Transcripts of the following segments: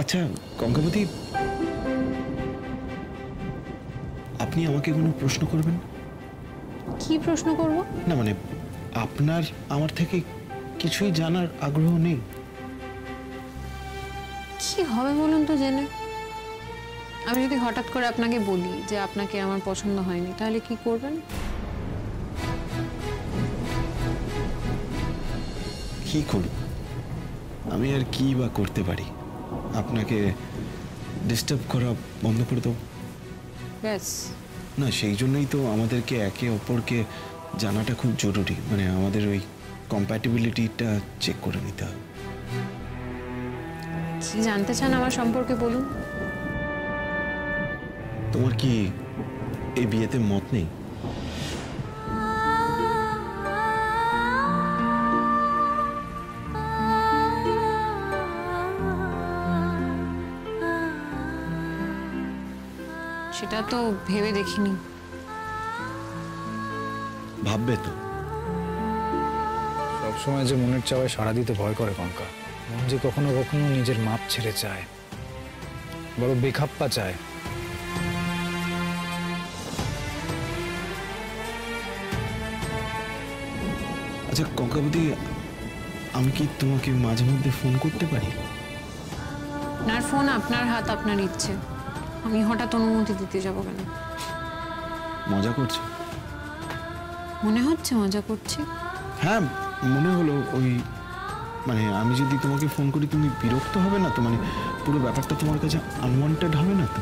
আচ্ছা কঙ্কাবতী, আপনি আমাকে কোনো প্রশ্ন করবেন? কি প্রশ্ন করব? না মানে আপনার আমার থেকে কিছুই জানার আগ্রহ নেই? কি হবে বলুন তো জেনে? আমি যদি হঠাৎ করে আপনাকে বলি যে আপনাকে আমার পছন্দ হয়নি, তাহলে কি করবেন? কি করব? আমি আর কি বা করতে পারি? আপনাকে ডিস্টার্ব করা বন্ধ করে দেবো। ব্যাস। না সেই জন্যই তো আমাদেরকে একে অপরকে জানাটা খুব জরুরি, মানে আমাদের ওই কম্প্যাটিবিলিটিটা চেক করে নিতে হবে। কি জানতে চান আমার সম্পর্কে বলুন। তোমার কি এই বিয়েতে মত নেই? সেটা তো ভেবে দেখিনি। ভাববে তো? সবসময় যে মনের চাওয়ায় সাড়া দিতে ভয় করে কঙ্কা। মন যে কখনো কখনো নিজের মাপ ছেড়ে চায়, বড় বেখাপ্পা চায়। আচ্ছা কঙ্কাবতী, আমি কি তোমাকে মাঝে মধ্যে ফোন করতে পারি? আপনার ফোন, আপনার হাত, আপনার ইচ্ছে। আমি হঠাৎ অনুমতি দিতে যাব কেন? মজা করছো? মনে হচ্ছে মজা করছি। হ্যাঁ মনে হলো। ওই মানে আমি যদি তোমাকে ফোন করি তুমি বিরক্ত হবে না তো? মানে পুরো ব্যাপারটা তোমার কাছে আনওয়ান্টেড হবে না তো?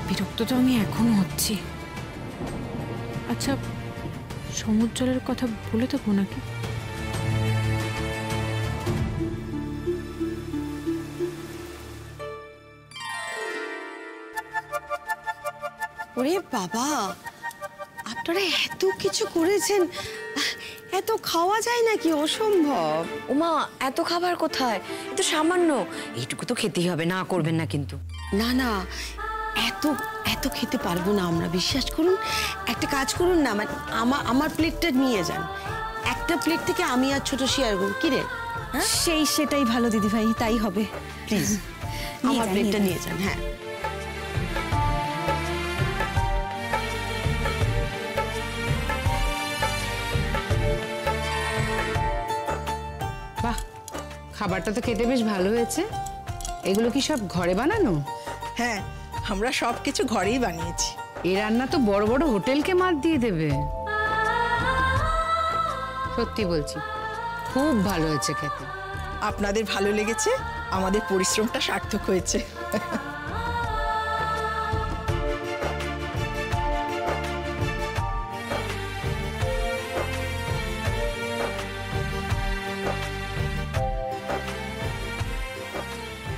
বিরক্ত তো আমি এখনো হচ্ছি। আচ্ছা, সমুদ্রের কথা বলে দেবো নাকি? ওরে বাবা, আপনারা এত কিছু করেছেন, এত খাওয়া যায় নাকি? অসম্ভব। ওমা, এত খাবার কোথায়? তো সামান্য এইটুকু তো খেতেই হবে, না করবেন না কিন্তু। না না, এত এত খেতে পারবো না আমরা, বিশ্বাস করুন। একটা কাজ করুন না, মানে আমার প্লেটটা নিয়ে যান। একটা প্লেট থেকে আমি আর ছোট শেয়ার করব। কি রে? সেটাই ভালো দিদি ভাই, তাই হবে। প্লিজ আমার প্লেটটা নিয়ে যান। হ্যাঁ বাহ, খাবারটা তো খেতে বেশ ভালো হয়েছে। এগুলো কি সব ঘরে বানানো? হ্যাঁ, আমরা সবকিছু ঘরেই বানিয়েছি। এই রান্না তো বড় বড় হোটেলকে মাত দিয়ে দেবে। সত্যি বলছি, খুব ভালো হয়েছে খেতে। আপনাদের ভালো লেগেছে, আমাদের পরিশ্রমটা সার্থক হয়েছে।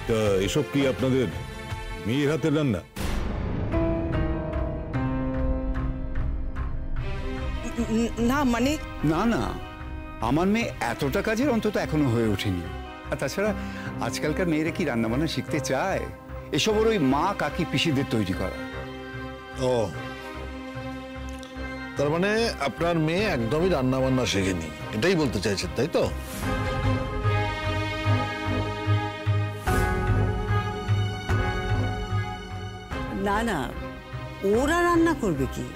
তা এসব কি আপনাদের মেয়ের হাতের রান্না? না মানে না না, আমার মেয়ে এতটা কাজের অন্তত এখনো হয়ে ওঠেনি। আর তাছাড়া আজকালকার মেয়েরা কি রান্নাবান্না শিখতে চায়? এসব ওর ওই মা কাকি পিসিদের তৈরি করা। ও, তার মানে আপনার মেয়ে একদমই রান্না বান্না শেখেনি, এটাই বলতে চাইছেন তাই তো? না না, ওরা রান্না করবে কি?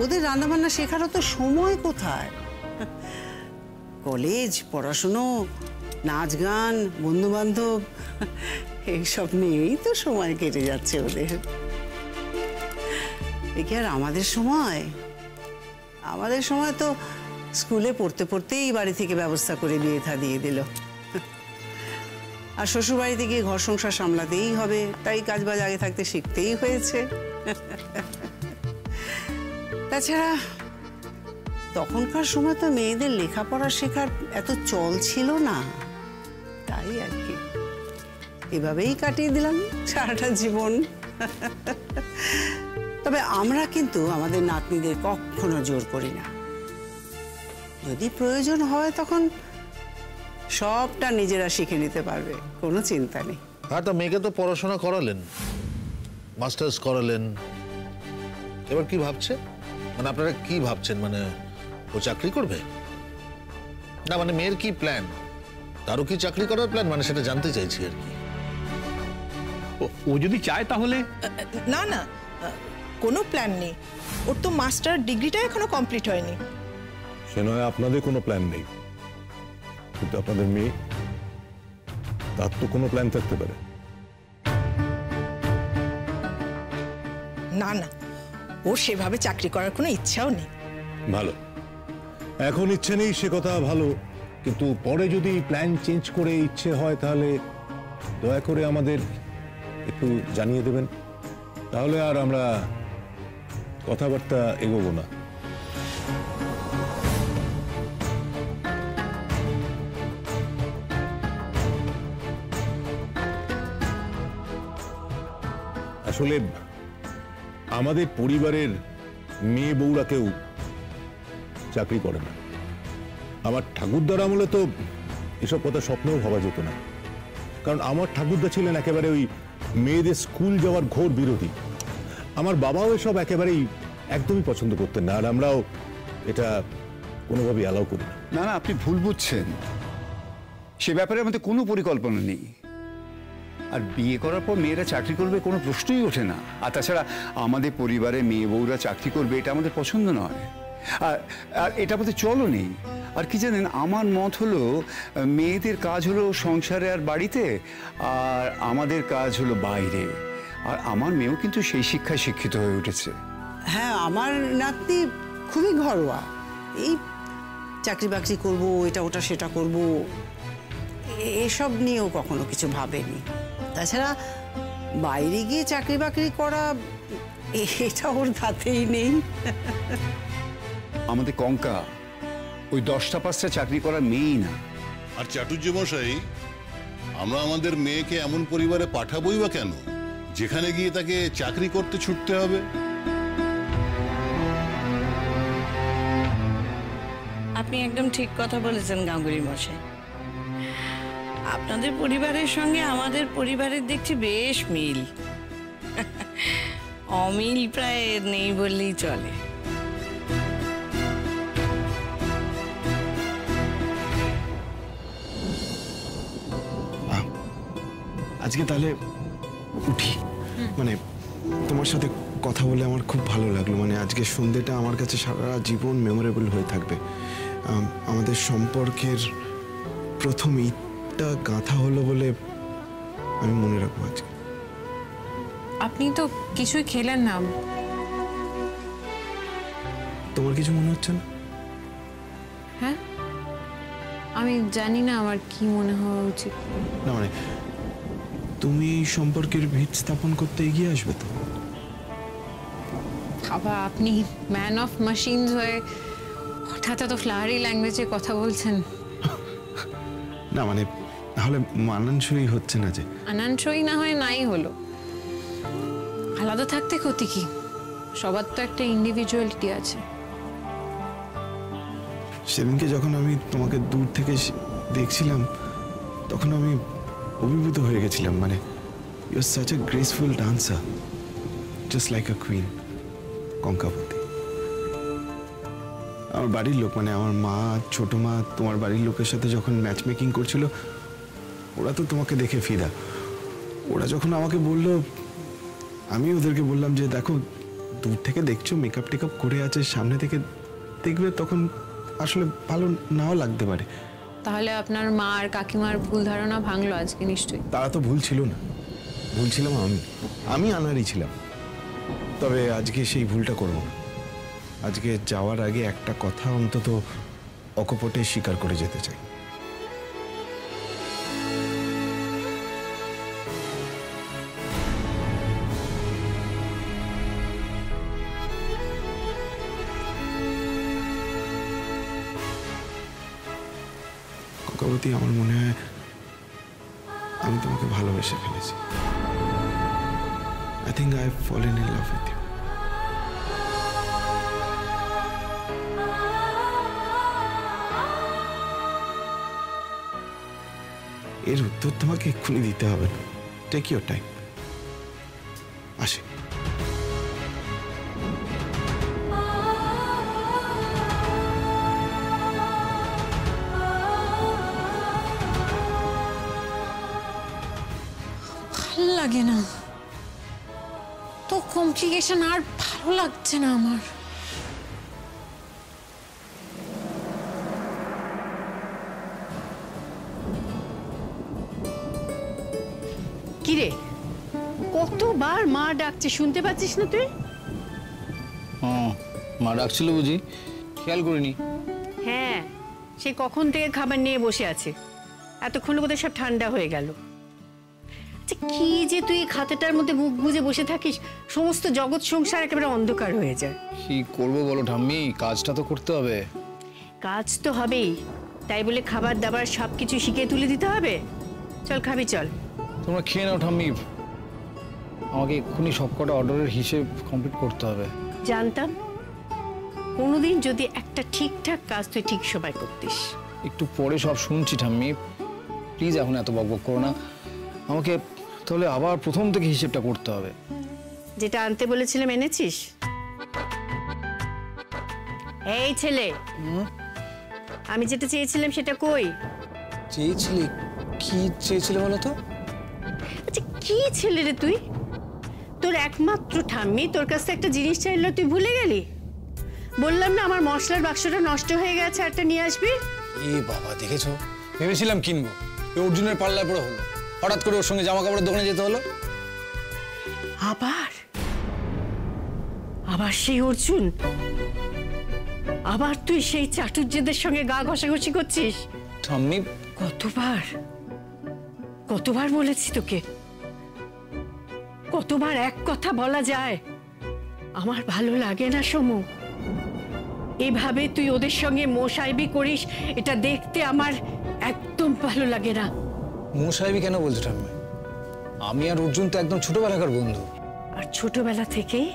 ওদের রান্না বান্না শেখারও তো সময় কোথায়? কলেজ, পড়াশুনো, নাচ গান, বন্ধু বান্ধব, এইসব নিয়েই তো সময় কেটে যাচ্ছে ওদের। এ কি আর আমাদের সময়? আমাদের সময় তো স্কুলে পড়তে পড়তেই বাড়ি থেকে ব্যবস্থা করে বিয়ে থা দিয়ে দিল। আর শ্বশুর বাড়িতে গিয়ে ঘর সংসার সামলাতেই হবে, তাই কাজ বাজ আগে থাকতে শিখতেই হয়েছে। তাছাড়া তখনকার সময় তো মেয়েদের লেখাপড়া শেখার এত চল ছিল না, তাই আর কি এভাবেই কাটিয়ে দিলাম সারাটা জীবন। তবে আমরা কিন্তু আমাদের নাতনিদের কখনো জোর করি না। যদি প্রয়োজন হয় তখন সবটা নিজেরা শিখে নিতে পারবে, কোনো চিন্তা নেই। হ্যাঁ, তা মেয়েকে তো পড়াশোনা করালেন, মাস্টার্স করালেন, এবার কি ভাবছে? মানে আপনারা কি ভাবছেন? মানে ও চাকরি করবে? না মানে মেয়ের কি প্ল্যান? তারও কি চাকরি করার প্ল্যান? মানে সেটা জানতে চাইছি আর কি। ও যদি চায় তাহলে। না না, কোনো প্ল্যান নেই। ওর তো মাস্টার ডিগ্রিটা এখনো কমপ্লিট হয়নি। সে নয় আপনাদের কোনো প্ল্যান নেই, কিন্তু আপনাদের মেয়ে, তার তো কোনো প্ল্যান থাকতে পারে। না না, ওর সেভাবে চাকরি করার কোনো ইচ্ছাও নেই। ভালো, এখন ইচ্ছে নেই সে কথা ভালো, কিন্তু পরে যদি প্ল্যান চেঞ্জ করে ইচ্ছে হয় তাহলে দয়া করে আমাদের একটু জানিয়ে দেবেন, তাহলে আর আমরা কথাবার্তা এগোবো না। আসলে আমাদের পরিবারের মেয়ে বউরা কেউ চাকরি করে না। আমার ঠাকুরদার আমলে তো এসব কথা স্বপ্নেও ভাবা যেত না, কারণ আমার ঠাকুরদা ছিলেন একেবারে ওই মেয়েদের স্কুল যাওয়ার ঘোর বিরোধী। আমার বাবাও এসব একেবারেই একদমই পছন্দ করতেন না, আর আমরাও এটা কোনোভাবেই অ্যালাউ করি না। না না, আপনি ভুল বুঝছেন। সে ব্যাপারে আমাদের কোনো পরিকল্পনা নেই। আর বিয়ে করার পর মেয়েরা চাকরি করবে কোনো প্রশ্নই ওঠে না। আর তাছাড়া আমাদের পরিবারে মেয়ে বউরা চাকরি করবে এটা আমাদের পছন্দ নয়, আর এটা আমাদের চলও নেই। আর কি জানেন, আমার মত হলো মেয়েদের কাজ হলো সংসারে আর বাড়িতে, আর আমাদের কাজ হলো বাইরে। আর আমার মেয়েও কিন্তু সেই শিক্ষায় শিক্ষিত হয়ে উঠেছে। হ্যাঁ, আমার নাতনি খুবই ঘরোয়া। এই চাকরি বাকরি করবো, এটা ওটা সেটা করব, এসব নিয়েও কখনো কিছু ভাবেনি। তাছাড়া বাইরে গিয়ে চাকরি বাকরি করা, এটা ওর ধাতেই নেই। আমাদের কঙ্কা ওই 10টা 5টা চাকরি করার মেয়েই না। আর চাটুর্য মশাই, আমরা আমাদের মেয়েকে এমন পরিবারে পাঠাবোই বা কেন যেখানে গিয়ে তাকে চাকরি করতে ছুটতে হবে? আপনি একদম ঠিক কথা বলেছেন গাঙ্গুলি মশাই। আপনাদের পরিবারের সঙ্গে আমাদের পরিবারের দেখছি বেশ মিল। অমিল প্রায় নেই বললেই চলে। আজকে তাহলে উঠি। মানে তোমার সাথে কথা বলে আমার খুব ভালো লাগলো। মানে আজকে সন্ধ্যেটা আমার কাছে সারা জীবন মেমোরেবল হয়ে থাকবে। আমাদের সম্পর্কের প্রথম ইটটা গাঁথা হলো বলে আমি মনে রাখবো আজকে। আপনি তো কিছুই খেলেন না। তোমার কিছু মনে হচ্ছে না? হ্যাঁ, আমি জানি না আমার কি মনে হওয়া উচিত। না মানে তুমি এই সম্পর্কের ভিত স্থাপন করতে এগিয়ে আসবে তো? বাবা, আপনি ম্যান অফ মেশিনস হয়ে হঠাৎ এত ফ্লাওয়ারি ল্যাঙ্গুয়েজে কথা বলছেন। না মানে তাহলে মানানসই হচ্ছে না যে। মানানসই না হয় নাই হলো, আলাদা থাকতে ক্ষতি কি? সবার তো একটা ইন্ডিভিজুয়ালিটি আছে। সেদিনকে যখন আমি তোমাকে দূর থেকে দেখছিলাম তখন আমি অভিভূত হয়ে গেছিলাম। মানে you are such a graceful dancer, just like a queen. Kankabati আমার বাড়ির লোক, মানে আমার মা, ছোট মা, তোমার বাড়ির লোকের সাথে যখন ম্যাচ মেকিং করছিল, ওরা তো তোমাকে দেখে ফিদা। ওরা যখন আমাকে বললো, আমি ওদেরকে বললাম যে দেখো, দূর থেকে দেখছো মেকআপ টেকআপ করে আছে, সামনে থেকে দেখবে তখন আসলে ভালো নাও লাগতে পারে। তাহলে আপনার মা আর কাকিমার ভুল ধারণা ভাঙলো আজকে নিশ্চয়ই। তারা তো ভুল ছিল না, ভুল ছিলাম আমি আনারই ছিলাম। তবে আজকে সেই ভুলটা করবো না। আজকে যাওয়ার আগে একটা কথা অন্তত অকপটে স্বীকার করে যেতে চাই। কঙ্কাবতী, আমার মনে হয় আমি তোমাকে ভালোবেসে ফেলেছি। I think I've fallen in love with you. এর উত্তর তোমাকে এক্ষুনি দিতে হবে না। Take your time. আসি। ভাল লাগে না। কমপ্লিকেশন আর ভালো লাগছে না আমার। কিরে, কতবার মা ডাকছে, শুনতে পাচ্ছিস না তুই? মা ডাকছিল বুঝি, খেয়াল করিনি। হ্যাঁ, সে কখন থেকে খাবার নিয়ে বসে আছে, এতক্ষণে বোধহয় সব ঠান্ডা হয়ে গেল। আচ্ছা, কি যে তুই খাতাটার মধ্যে মুখ গুজে বসে থাকিস, সমস্ত জগৎ সংসার একেবারে অন্ধকার হয়ে যায়। কি করবো বলো ঠাম্মি, কাজটা তো করতে হবে। কাজ তো হবেই, তাই বলে খাবার দাবার সবকিছু শিখে তুলে দিতে হবে? চল খাবি, চল। তোমরা খেয়ে নাও ঠাম্মি, আমাকে এক্ষুনি সবকটা অর্ডারের হিসেব কমপ্লিট করতে হবে। জানতাম কোনোদিন যদি একটা ঠিকঠাক কাজ তুই ঠিক সময় করতিস। একটু পরে সব শুনছি ঠাম্মি, প্লিজ এখন এত বকবক করো না। আমাকে তাহলে আবার প্রথম থেকে হিসেবটা করতে হবে। যেটা আনতে বলেছিলাম এনেছিস? এই ছেলে, আমি যেটা চেয়েছিলাম সেটা কই? চেয়েছিলি? কি চেয়েছিলে বলো তো? আচ্ছা, কি ছেলে রে তুই? তোর একমাত্র ঠাম্মি তোর কাছ থেকে একটা জিনিস চাইলো, তুই ভুলে গেলি? বললাম না আমার মশলার বাক্সটা নষ্ট হয়ে গেছে, একটা নিয়ে আসবি। এ বাবা, দেখেছো, ভেবেছিলাম কিনবো, অর্জুনের পাল্লায় পড়ে হলো, হঠাৎ করে ওর সঙ্গে জামা কাপড়ের দোকানে যেতে হলো। আবার আবার সেই অর্জুন, আবার তুই সেই চাটুর্যদের সঙ্গে গা ঘষাঘষি করছিস? ঠাম্মি, কতবার বলেছি তোকে, কতবার এক কথা বলা যায়? আমার ভালো লাগে না সমু, এভাবে তুই ওদের সঙ্গে মোসাইবি করিস, এটা দেখতে আমার একদম ভালো লাগে না। মোসাইবি কেন বলছো ঠাম্মি? আমি আর অর্জুন তো একদম ছোটবেলাকার বন্ধু। আর ছোটবেলা থেকেই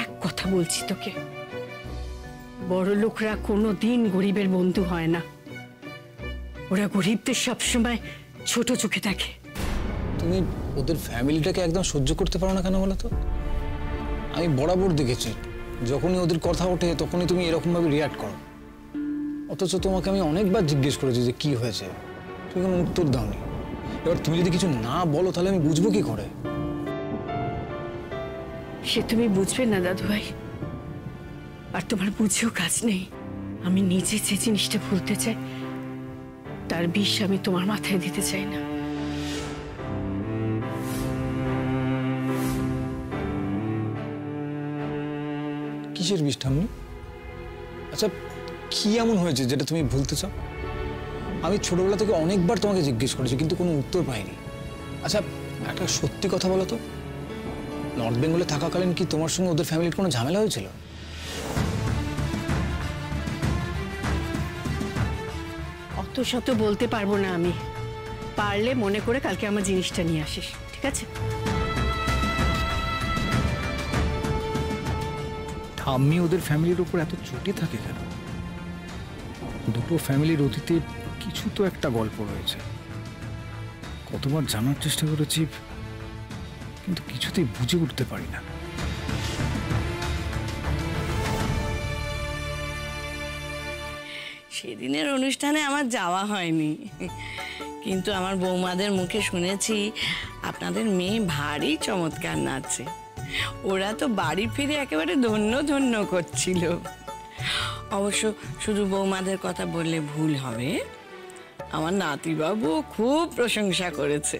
এক কথা বলছি তোকে, বড় লোকরা কোনোদিন গরিবের বন্ধু হয় না, ওরা গরিবদের সবসময় ছোট চোখে দেখে। তুমি ওদের ফ্যামিলিটাকে একদম সহ্য করতে পারো না কেন বলো তো? আমি বরাবর দেখেছি, যখনই ওদের কথা ওঠে তখনই তুমি এরকম ভাবে রিয়াক্ট করো, অথচ তোমাকে আমি অনেকবার জিজ্ঞেস করেছি যে কি হয়েছে, তুমি কোনো উত্তর দাওনি। এবার তুমি যদি কিছু না বলো তাহলে আমি বুঝবো কি করে? সে তুমি বুঝবে না দাদু ভাই, আর তোমার বুঝেও কাজ নেই। আমি নিজে যে জিনিসটা ভুলতে চাই তার বিষ আমি তোমার মাথায় দিতে চাই না। কিসের বিষ ঠাম্মি? আচ্ছা, কি এমন হয়েছে যেটা তুমি ভুলতে চাও? আমি ছোটবেলা থেকে অনেকবার তোমাকে জিজ্ঞেস করেছি কিন্তু কোনো উত্তর পাইনি। আচ্ছা, একটা সত্যি কথা বলো তো, নর্থ বেঙ্গলে থাকাকালীন কি তোমার সঙ্গে ওদের ফ্যামিলির কোনো ঝামেলা হয়েছিল? অত শত বলতে পারবো না আমি, পারলে মনে করে কালকে আমার জিনিসটা নিয়ে আসিস, ঠিক আছে? ঠাম্মি ওদের ফ্যামিলির উপর এত চটি থাকে কেন? দুটো ফ্যামিলির অতীতে কিছু তো একটা গল্প রয়েছে। কতবার জানার চেষ্টা করেছি কিন্তু কিছুতেই বুঝে উঠতে পারি না। সেদিনের অনুষ্ঠানে আমার যাওয়া হয়নি, কিন্তু আমার বৌমাদের মুখে শুনেছি আপনাদের মেয়ে ভারী চমৎকার নাচে। ওরা তো বাড়ি ফিরে একেবারে ধন্য ধন্য করছিল। অবশ্য শুধু বৌমাদের কথা বললে ভুল হবে, আমার নাতিবাবু খুব প্রশংসা করেছে।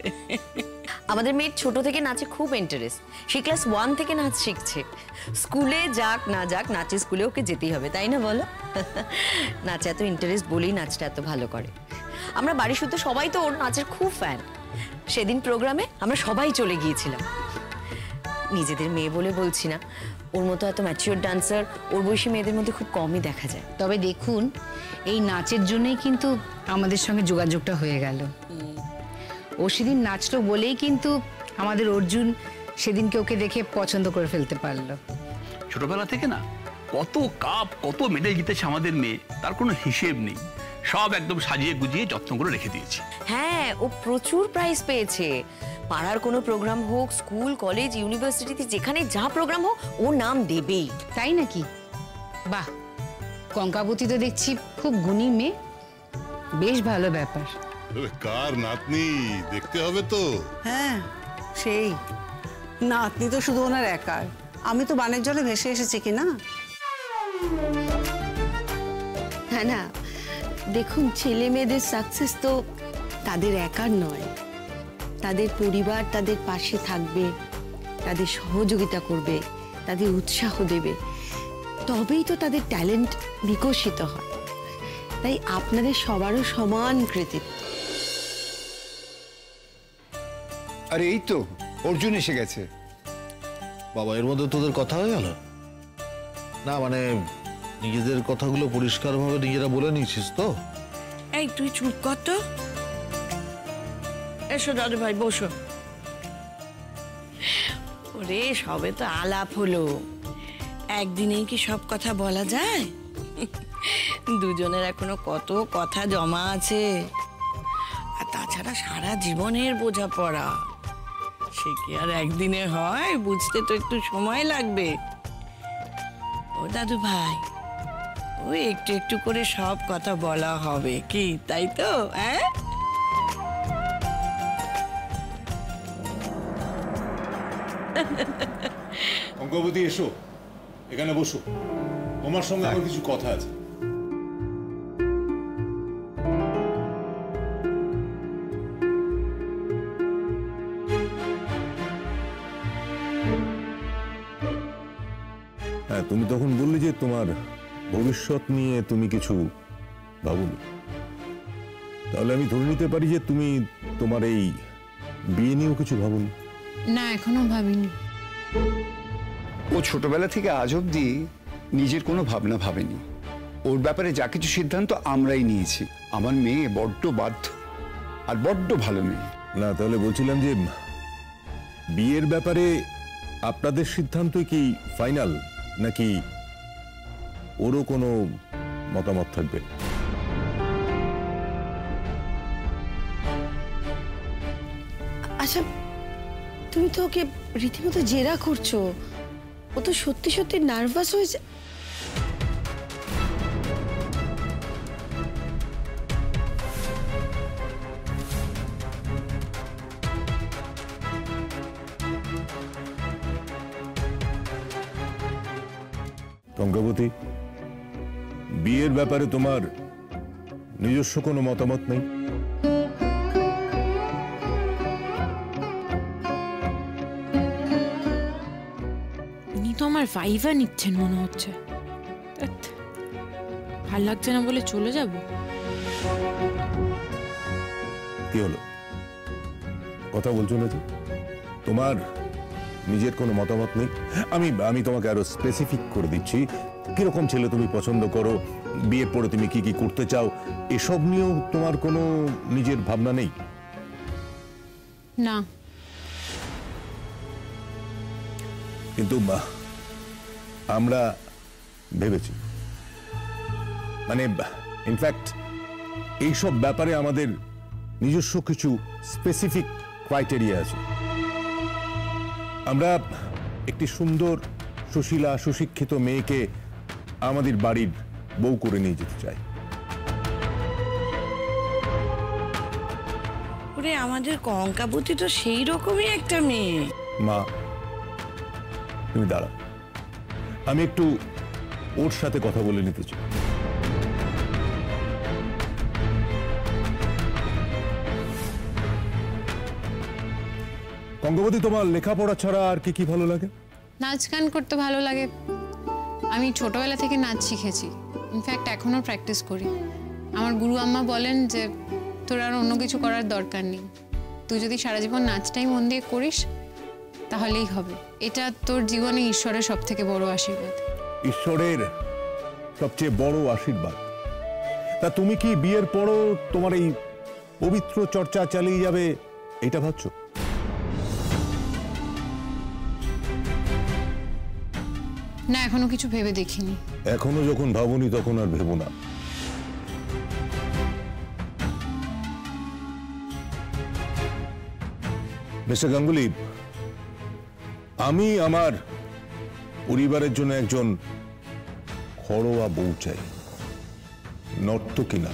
আমাদের মেয়ের ছোট থেকে নাচে খুব ইন্টারেস্ট, সে ক্লাস 1 থেকে নাচ শিখছে। স্কুলে যাক না যাক, নাচে স্কুলে ওকে যেতেই হবে, তাই না বলো? নাচে এত ইন্টারেস্ট বলেই নাচটা এত ভালো করে। আমরা বাড়ি শুধু সবাই তো ওর নাচের খুব ফ্যান। সেদিন প্রোগ্রামে আমরা সবাই চলে গিয়েছিলাম। নিজেদের মেয়ে বলে বলছি না, ওর মতো এত ম্যাচিওর ডান্সার ওর বয়সী মেয়েদের মধ্যে খুব কমই দেখা যায়। তবে দেখুন, এই নাচের জন্যই কিন্তু আমাদের সঙ্গে যোগাযোগটা হয়ে গেল। ও সেদিন নাচলো বলেই কিন্তু আমাদের অর্জুন সেদিনকে ওকে দেখে পছন্দ করে ফেলতে পারলো। ছোটবেলা থেকে না কত কাপ কত মেডেল জিতেছে আমাদের মেয়ে, তার কোনো হিসেব নেই। সব একদম সাজিয়ে গুজিয়ে যত্ন করে রেখে দিয়েছি। হ্যাঁ, ও প্রচুর প্রাইজ পেয়েছে। পাড়ার কোনো প্রোগ্রাম হোক, স্কুল কলেজ ইউনিভার্সিটিতে যেখানে যা প্রোগ্রাম হোক ও নাম দেবেই। তাই নাকি? বাহ, কঙ্কাবতী তো দেখছি খুব গুণী মেয়ে, বেশ ভালো ব্যাপার। কার নাতনি দেখতে হবে তো। হ্যাঁ, সেই নাতনি তো শুধু ওনার একার, আমি তো বানের জলে ভেসে এসেছি কি না? না না, দেখুন ছেলে মেয়েদের সাকসেস তো তাদের একার নয়, তাদের পরিবার তাদের পাশে থাকবে, তাদের সহযোগিতা করবে, তাদের উৎসাহ দেবে, তবেই তো তাদের ট্যালেন্ট বিকশিত হয়। তাই আপনাদের সবারও সমান কৃতিত্ব। আরে এই তো অর্জুন এসে গেছে। বাবা, এর মধ্যে তোদের কথা হয়ে গেল? না মানে নিজেদের কথাগুলো পরিষ্কারভাবে নিজেরা বলে নিয়েছিস তো? এই তুই চুপ কর তো। এসো দাদু ভাই, বসো। ওরে সবে তো আলাপ হলো, একদিনেই কি সব কথা বলা যায়? দুজনের এখনো কত কথা জমা আছে, আর তাছাড়া সারা জীবনের বোঝাপড়া, সে কি আর একদিনে হয়? বুঝতে তো একটু সময় লাগবে। ও দাদু ভাই, ওই একটু একটু করে সব কথা বলা হবে, কি তাই তো? হ্যাঁ, অঙ্কবতী এসো, এখানে বসো, তোমার সঙ্গে আমার কিছু কথা আছে। হ্যাঁ, তুমি তখন বললে যে তোমার ভবিষ্যৎ নিয়ে তুমি কিছু ভাবনি, তাহলে আমি ধরে নিতে পারি যে তুমি তোমার এই বিয়ে নিয়েও কিছু ভাবনি? না, এখনো ভাবিনি। ও ছোটবেলা থেকে আজ অব্দি নিজের কোনো ভাবনা ভাবেনি। ওর ব্যাপারে যা কিছু সিদ্ধান্ত আমরাই নিয়েছি। আমার মেয়ে বড্ড বাধ্য আর বড্ড ভালো মেয়ে। না, তাহলে বলছিলাম যে বিয়ের ব্যাপারে আপনাদের সিদ্ধান্তই কি ফাইনাল, নাকি ওরও কোনো মতামত থাকবে? আচ্ছা, তুমি তো ওকে রীতিমতো জেরা করছো, ও তো সত্যি সত্যি নার্ভাস হয়েছে। তঙ্কাবতী, বিয়ের ব্যাপারে তোমার নিজস্ব কোনো মতামত নেই? উনি তো আমার ভাইভা নিচ্ছেন মনে হচ্ছে। ধ্যাৎ, ভাল লাগছে না বলে চলে যাব? কি হলো, কথা বলছো না যে? তোমার নিজের কোনো মতামত নেই? আমি তোমাকে আরো স্পেসিফিক করে দিচ্ছি, কিরকম ছেলে তুমি পছন্দ করো, বিয়ের পরে তুমি কি কি করতে চাও, এসব নিয়েও তোমার কোনো নিজের ভাবনা নেই? না। কিন্তু আমরা ভেবেছি, মানে ইনফ্যাক্ট এইসব ব্যাপারে আমাদের নিজস্ব কিছু স্পেসিফিক ক্রাইটেরিয়া আছে। আমরা একটি সুন্দর, সুশীলা, সুশিক্ষিত মেয়েকে আমাদের বাড়ির বউ করে নিয়ে যেতে চাই। ওরে আমাদের কঙ্কাবতী তো সেই রকমই একটা মেয়ে। মা, তুমি দাঁড়াও, আমি একটু ওর সাথে কথা বলে নিতে চাই। কঙ্কাবতী, তোমার লেখাপড়া ছাড়া আর কি কি ভালো লাগে? নাচ গান করতে ভালো লাগে। আমি ছোটবেলা থেকে নাচ শিখেছি, ইনফ্যাক্ট এখনো প্র্যাকটিস করি। আমার গুরু আম্মা বলেন যে তোর আর অন্য কিছু করার দরকার নেই, তুই যদি সারা জীবন নাচটাই মন দিয়ে করিস তাহলেই হবে। এটা তোর জীবনে ঈশ্বরের সব থেকে বড় আশীর্বাদ। ঈশ্বরের সবচেয়ে বড় আশীর্বাদ? তা তুমি কি বিয়ের পরও তোমার এই পবিত্র চর্চা চালিয়ে যাবে এটা ভাবছো? না, এখনো কিছু ভেবে দেখিনি। এখনো যখন ভাবনি তখন আর ভেবো না। মিস্টার গাঙ্গুলি, আমি আমার পরিবারের জন্য একজন ঘরোয়া বউ চাই, নর্তকী না।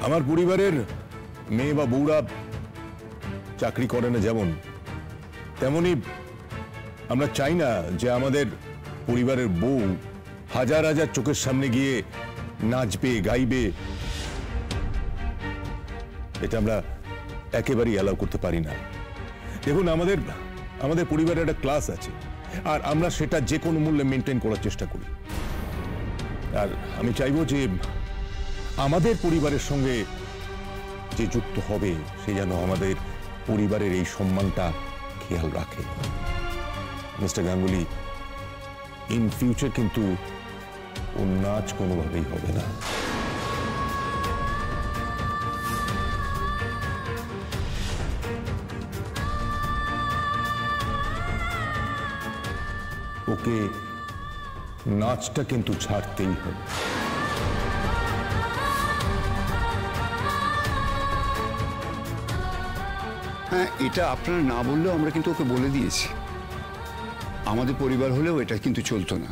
আমার পরিবারের মেয়ে বা বউরা চাকরি করে না যেমন, তেমনি আমরা চাই না যে আমাদের পরিবারের বউ হাজার হাজার চোখের সামনে গিয়ে নাচবে, গাইবে। এটা আমরা একেবারেই অ্যালাউ করতে পারি না। দেখুন, আমাদের পরিবারের একটা ক্লাস আছে, আর আমরা সেটা যে কোনো মূল্যে মেনটেন করার চেষ্টা করি। আর আমি চাইবো যে আমাদের পরিবারের সঙ্গে যে যুক্ত হবে সে যেন আমাদের পরিবারের এই সম্মানটা খেয়াল রাখে। মিস্টার গাঙ্গুলি, ইন ফিউচার কিন্তু ও নাচ কোনোভাবেই হবে না। ওকে নাচটা কিন্তু ছাড়তেই হবে। হ্যাঁ, এটা আপনারা না বললেও আমরা কিন্তু ওকে বলে দিয়েছি। আমাদের পরিবার হলেও এটা কিন্তু চলতো না।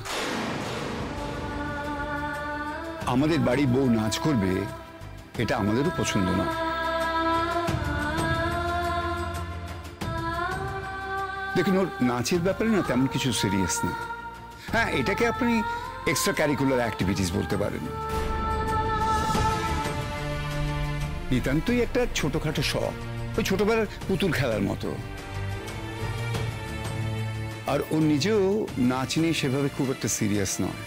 আমাদের বাড়ি বউ নাচ করবে এটা আমাদেরও পছন্দ না। দেখুন, ওর নাচের ব্যাপারে না তেমন কিছু সিরিয়াস না। হ্যাঁ, এটাকে আপনি এক্সট্রা ক্যারিকুলার অ্যাক্টিভিটিস বলতে পারেন। নিতান্তই একটা ছোটখাটো শখ, ওই ছোটবেলার পুতুল খেলার মতো। আর ও নিজেও নাচ নিয়ে সেভাবে খুব একটা সিরিয়াস নয়।